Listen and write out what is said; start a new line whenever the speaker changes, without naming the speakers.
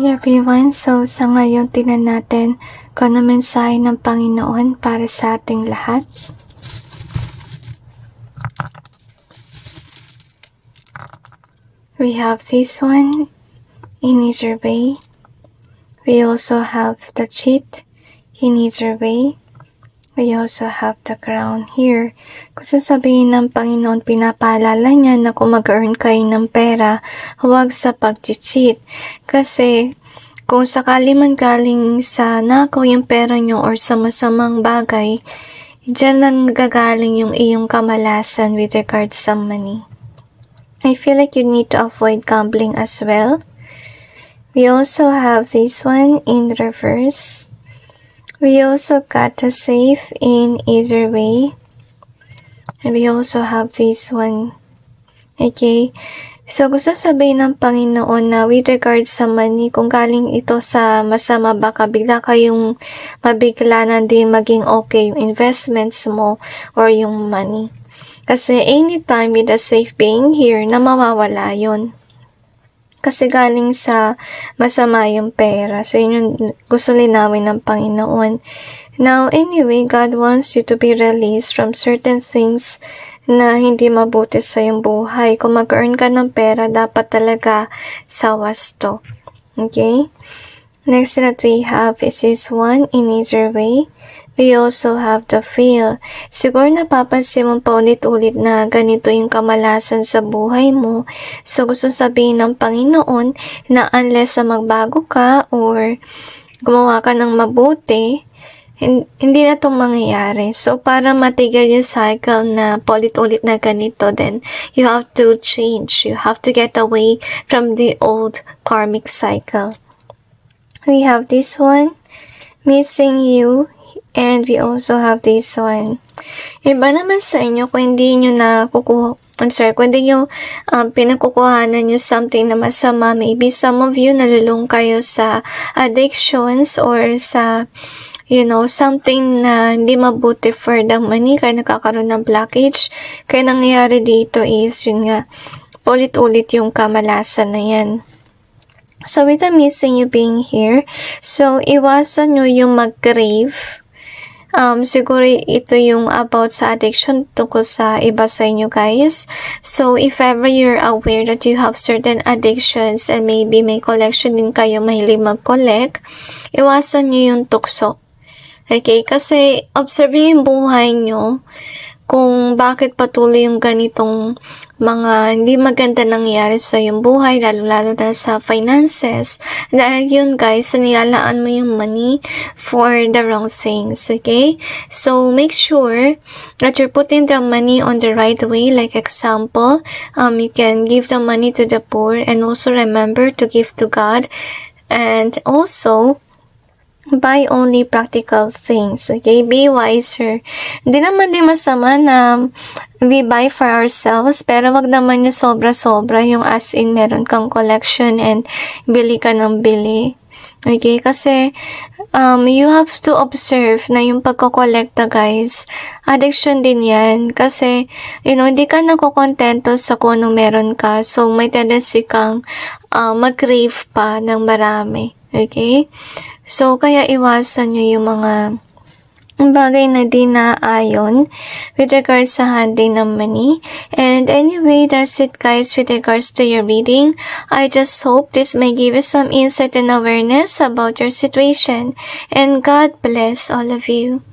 everyone! So, sa ngayon, tingnan natin kung ano mensahe ng Panginoon para sa ating lahat. We have this one, He needs your way. We also have the cheat, He needs your way. We also have the crown here. Kung sasabihin ng Panginoon, pinapaalala niya na kung mag-earn kayo ng pera, huwag sa pag-cheat. Kasi, kung sakali man galing sa nakaw yung pera nyo or sa masamang bagay, dyan lang gagaling yung iyong kamalasan with regards sa money. I feel like you need to avoid gambling as well. We also have this one in reverse. We also got the safe in either way. And we also have this one. Okay? So, gusto sabihin ng Panginoon na with regards sa money, kung galing ito sa masama, baka bigla kayong mabigla na din maging okay yung investments mo or yung money. Kasi anytime with the safe being here, na mawawala yun. Kasi galing sa masama yung pera. So, yun yung gusto linawin ng Panginoon. Now, anyway, God wants you to be released from certain things na hindi mabuti sa iyong buhay. Kung mag-earn ka ng pera, dapat talaga sa wasto. Okay? Next that we have is this one, in either way. We also have the fail. Siguro napapansin mo paulit-ulit na ganito yung kamalasan sa buhay mo. So, gusto sabihin ng Panginoon na unless magbago ka or gumawa ka ng mabuti, hindi na itong mangyayari. So, para matigil yung cycle na paulit-ulit na ganito, then you have to change. You have to get away from the old karmic cycle. We have this one, missing you. And we also have this one. Iba naman sa inyo kung hindi nyo kung hindi nyo pinakukuhanan nyo something na masama. Maybe some of you nalulung kayo sa addictions or sa, something na hindi mabuti for the money. Kaya nakakaroon ng blockage. Kaya nangyayari dito is, yun nga, ulit-ulit yung kamalasan na yan. So, with the missing you being here, so, iwasan nyo yung mag-crave. Siguro ito yung about sa addiction tungkol sa iba sa inyo guys. So, if ever you're aware that you have certain addictions and maybe may collection din kayo, mahilig mag-collect, iwasan nyo yung tukso. Okay? Kasi, observe yung buhay nyo kung bakit patuloy yung ganitong mga hindi maganda nangyayari sa iyong buhay, lalo-lalo na sa finances. Dahil yun guys, nilalaan mo yung money for the wrong things, okay? So, make sure that you're putting the money on the right way. Like example, you can give the money to the poor and also remember to give to God. And also, buy only practical things, okay? Be wiser. Hindi naman din masama na we buy for ourselves, pero wag naman yung sobra-sobra, yung as in meron kang collection and bili ka ng bili. Okay? Kasi, you have to observe na yung pagkokolekta, guys, addiction din yan. Kasi, hindi ka nakukontento sa kung anong meron ka. So, may tendency kang mag-crave pa ng marami. Okay? So, kaya iwasan nyo yung mga bagay na di naayon with regards sa handling ng money. And anyway, that's it guys with regards to your reading. I just hope this may give you some insight and awareness about your situation. And God bless all of you.